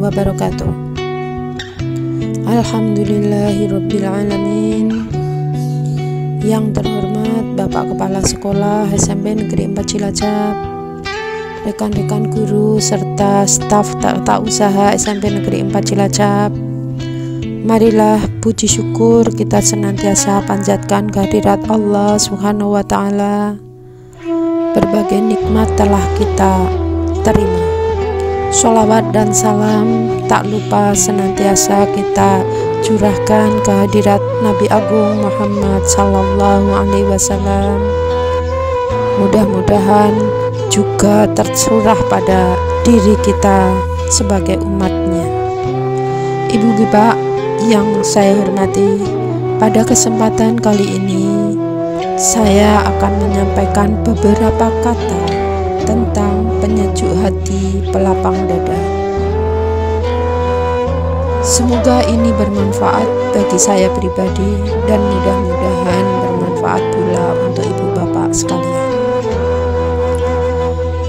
wabarakatuh. Alhamdulillahirrabbilalamin. Yang terhormat Bapak Kepala Sekolah SMP Negeri 4 Cilacap, rekan-rekan guru serta staf tata usaha SMP Negeri 4 Cilacap, marilah puji syukur kita senantiasa panjatkan kehadirat Allah Subhanahu wa Ta'ala. Berbagai nikmat telah kita terima. Sholawat dan salam tak lupa senantiasa kita curahkan kehadirat Nabi Agung Muhammad Sallallahu Alaihi Wasallam. Mudah-mudahan juga tercurah pada diri kita sebagai umatnya. Ibu bapak yang saya hormati, pada kesempatan kali ini saya akan menyampaikan beberapa kata tentang penyejuk hati, pelapang dada. Semoga ini bermanfaat bagi saya pribadi dan mudah-mudahan bermanfaat pula untuk ibu bapak sekalian.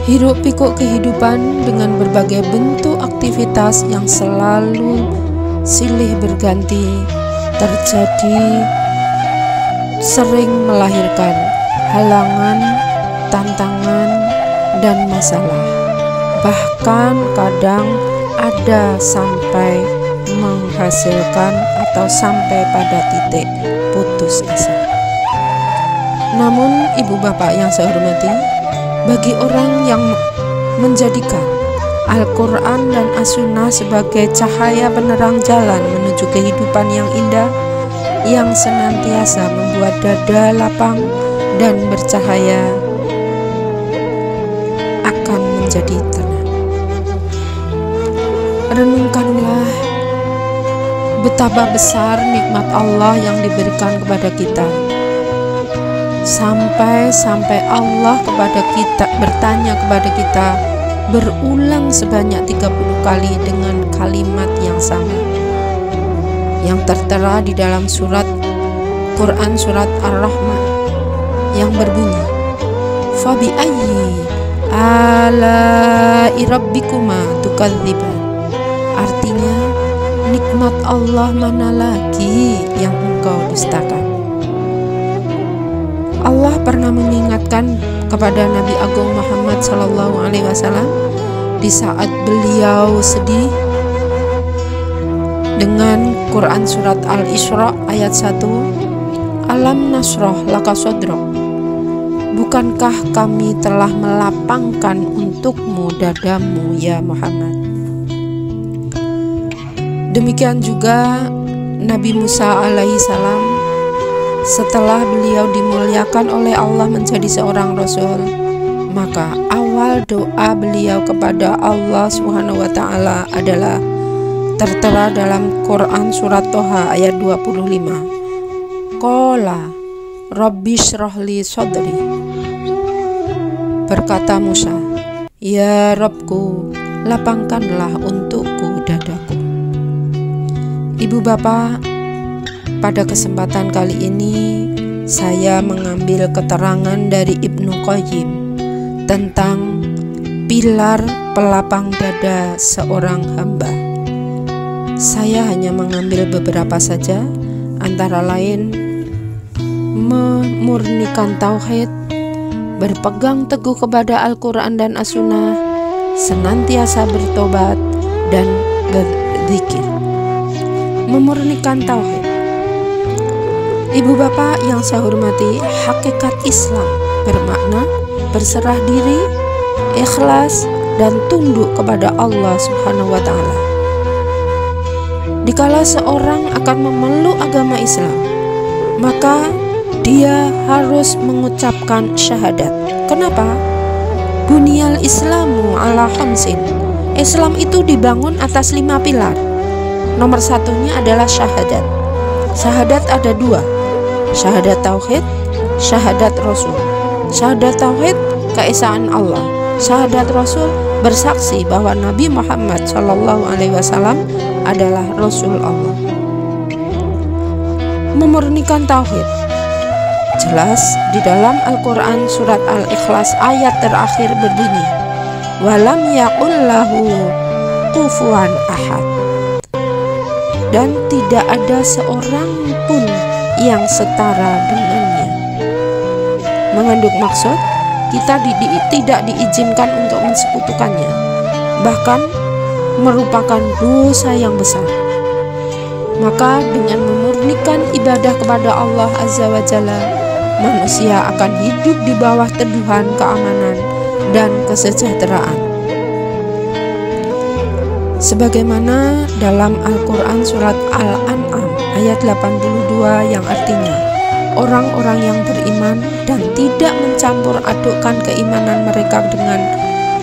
Hiruk pikuk kehidupan dengan berbagai bentuk aktivitas yang selalu silih berganti terjadi sering melahirkan halangan, tantangan, dan masalah. Bahkan kadang ada sampai menghasilkan atau sampai pada titik putus asa. Namun ibu bapak yang saya hormati, bagi orang yang menjadikan Al-Quran dan As-Sunnah sebagai cahaya penerang jalan menuju kehidupan yang indah, yang senantiasa membuat dada lapang dan bercahaya, akan menjadi tenang. Renungkanlah betapa besar nikmat Allah yang diberikan kepada kita, sampai Allah bertanya kepada kita berulang sebanyak 30 kali dengan kalimat yang sama, yang tertera di dalam surat Quran surat Ar-Rahman yang berbunyi, Fabi ayyi ala'i rabbikuma tukadziban. Artinya, nikmat Allah mana lagi yang engkau dustakan. Allah pernah mengingatkan kepada Nabi Agung Muhammad Sallallahu Alaihi Wasallam di saat beliau sedih dengan Quran surat Al-Isra ayat 1, Alam nasroh laka sodrok, bukankah kami telah melapangkan untukmu dadamu ya Muhammad. Demikian juga Nabi Musa alaihi salam, setelah beliau dimuliakan oleh Allah menjadi seorang rasul, maka awal doa beliau kepada Allah Subhanahu wa Ta'ala adalah tertera dalam Quran surat Toha ayat 25. Qala Rabbi shrahli sodri. Berkata Musa, ya Rabbku, lapangkanlah untukku dadaku. Ibu bapak, pada kesempatan kali ini saya mengambil keterangan dari Ibnu Qayyim tentang pilar pelapang dada seorang hamba. Saya hanya mengambil beberapa saja, antara lain memurnikan tauhid, berpegang teguh kepada Al-Quran dan As-Sunnah, senantiasa bertobat, dan berzikir. Memurnikan tauhid. Ibu bapak yang saya hormati, hakikat Islam bermakna berserah diri, ikhlas, dan tunduk kepada Allah Subhanahu wa Ta'ala. Dikala seorang akan memeluk agama Islam, maka dia harus mengucapkan syahadat. Kenapa? Bunyal Islamu ala khamsin. Islam itu dibangun atas 5 pilar. Nomor satunya adalah syahadat. Syahadat ada 2, syahadat tauhid, syahadat rasul. Syahadat tauhid, keesaan Allah. Syahadat rasul, bersaksi bahwa Nabi Muhammad Sallallahu Alaihi Wasallam adalah Rasul Allah. Memurnikan tauhid jelas di dalam Al-Quran surat Al-Ikhlas ayat terakhir berbunyi, walam yaqul lahu kufuwan ahad. Dan tidak ada seorang pun yang setara dengannya. Mengandung maksud kita tidak diizinkan untuk mensekutukannya, bahkan merupakan dosa yang besar. Maka dengan memurnikan ibadah kepada Allah Azza wa Jalla, manusia akan hidup di bawah teduhan keamanan dan kesejahteraan. Sebagaimana dalam Al-Quran surat Al-An'am ayat 82 yang artinya, orang-orang yang beriman dan tidak mencampur adukkan keimanan mereka dengan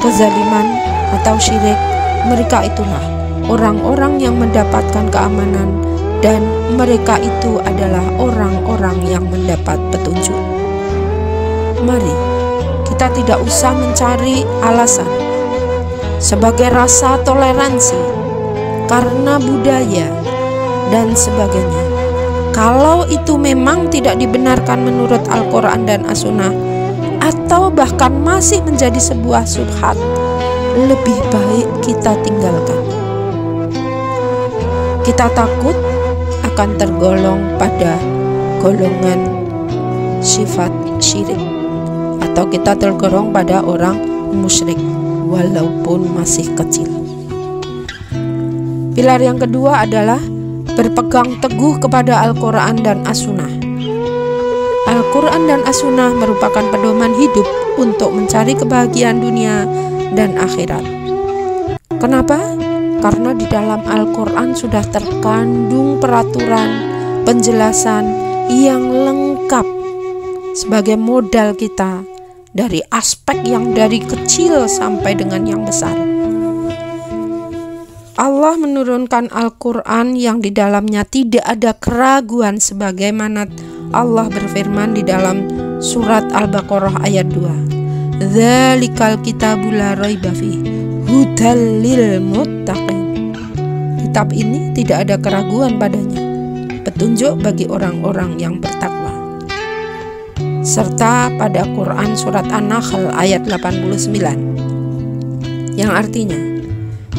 kezaliman atau syirik, mereka itulah orang-orang yang mendapatkan keamanan, dan mereka itu adalah orang-orang yang mendapat petunjuk. Mari kita tidak usah mencari alasan sebagai rasa toleransi karena budaya dan sebagainya. Kalau itu memang tidak dibenarkan menurut Al-Quran dan As-Sunnah, atau bahkan masih menjadi sebuah syubhat, lebih baik kita tinggalkan. Kita takut akan tergolong pada golongan sifat syirik, atau kita tergolong pada orang musyrik walaupun masih kecil. Pilar yang kedua adalah berpegang teguh kepada Al-Quran dan As-Sunnah. Al-Quran dan As-Sunnah merupakan pedoman hidup untuk mencari kebahagiaan dunia dan akhirat. Kenapa? Karena di dalam Al-Quran sudah terkandung peraturan, penjelasan yang lengkap sebagai modal kita dari aspek yang dari kecil sampai dengan yang besar. Allah menurunkan Al-Quran yang di dalamnya tidak ada keraguan, sebagaimana Allah berfirman di dalam surat Al-Baqarah ayat 2. Dzalikal kitabu la raiba fihi hudal lil muttaqin. Kitab ini tidak ada keraguan padanya, petunjuk bagi orang-orang yang bertakwa. Serta pada Quran surat An-Nahl ayat 89 yang artinya,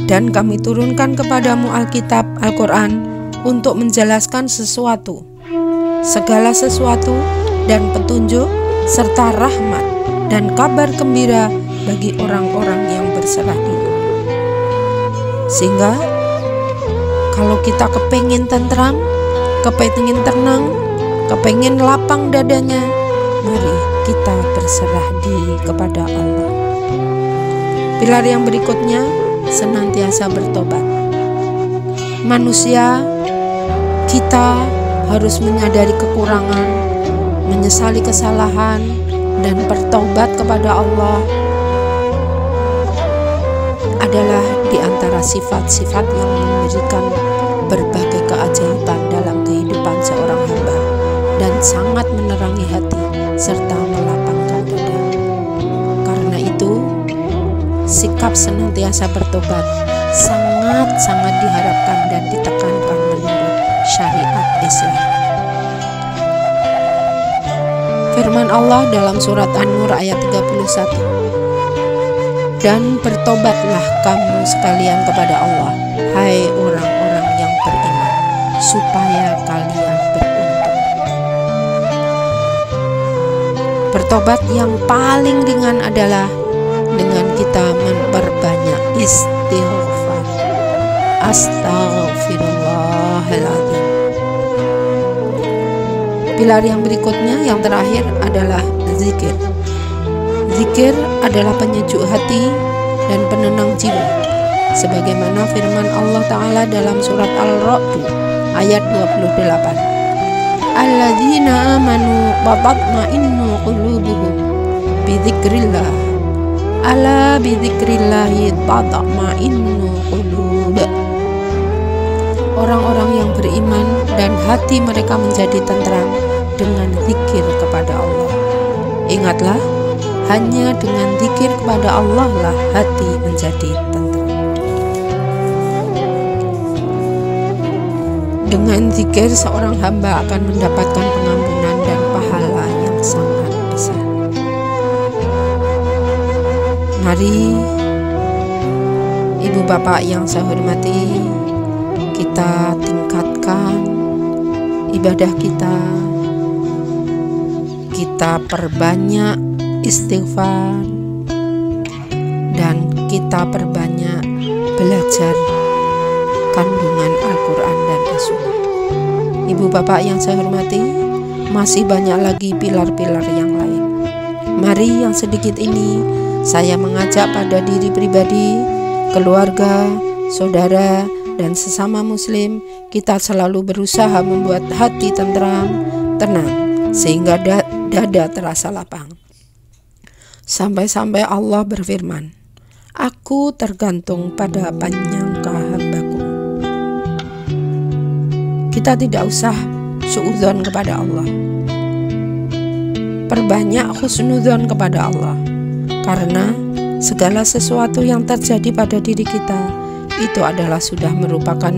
dan kami turunkan kepadamu Alkitab Al-Quran untuk menjelaskan segala sesuatu dan petunjuk serta rahmat dan kabar gembira bagi orang-orang yang berserah diri. Sehingga kalau kita kepengin tentram, kepengin tenang, kepengin lapang dadanya, mari kita berserah diri kepada Allah. Pilar yang berikutnya, senantiasa bertobat. Manusia, kita harus menyadari kekurangan, menyesali kesalahan, dan bertobat kepada Allah adalah di antara sifat-sifat yang memberikan berbagai keajaiban dalam kehidupan seorang hamba dan sangat menerangi hati serta melapangkan dada. Karena itu, sikap senantiasa bertobat sangat-sangat diharapkan dan ditekankan menurut syariat Islam. Firman Allah dalam surat An-Nur ayat 31, dan bertobatlah kamu sekalian kepada Allah, hai orang-orang yang beriman, supaya kalian beruntung. Bertobat yang paling ringan adalah dengan kita memperbanyak istighfar. Astaghfirullahaladzim. Pilar yang berikutnya, yang terakhir adalah zikir. Zikir adalah penyejuk hati dan penenang jiwa, sebagaimana firman Allah Ta'ala dalam surat Al-Ra'd ayat 28. Alladzina amanu wa tatma'innu qulubuhum bidzikrillah. Ala bidzikrillahi tatma'innu qulub. Orang-orang yang beriman dan hati mereka menjadi tentram dengan zikir kepada Allah. Ingatlah, hanya dengan zikir kepada Allah lah hati menjadi tentram. Dengan zikir seorang hamba akan mendapatkan pengampunan dan pahala yang sangat besar. Mari Ibu bapak yang saya hormati, kita tingkatkan ibadah kita perbanyak istighfar, dan kita perbanyak belajar kandungan Al-Quran dan As-Sunnah. Ibu bapak yang saya hormati, masih banyak lagi pilar-pilar yang lain. Mari yang sedikit ini saya mengajak pada diri pribadi, keluarga, saudara, dan sesama muslim, kita selalu berusaha membuat hati tenang, sehingga dada terasa lapang. Sampai-sampai Allah berfirman, "Aku tergantung pada penyangka hambaku." Kita tidak usah suudzon kepada Allah. Perbanyak husnudzon kepada Allah, karena segala sesuatu yang terjadi pada diri kita itu adalah sudah merupakan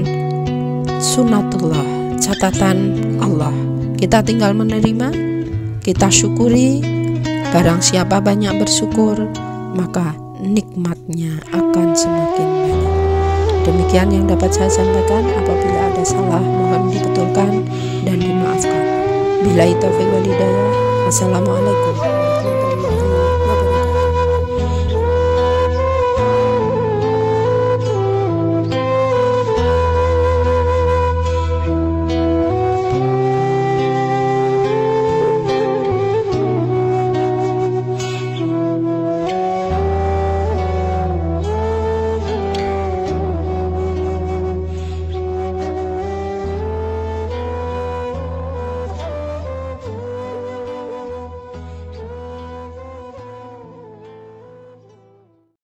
sunatullah, catatan Allah. Kita tinggal menerima, kita syukuri. Barang siapa banyak bersyukur, maka nikmatnya akan semakin banyak. Demikian yang dapat saya sampaikan. Apabila ada salah, mohon dibetulkan dan dimaafkan. Billahi taufiq wal hidayah. Wassalamualaikum.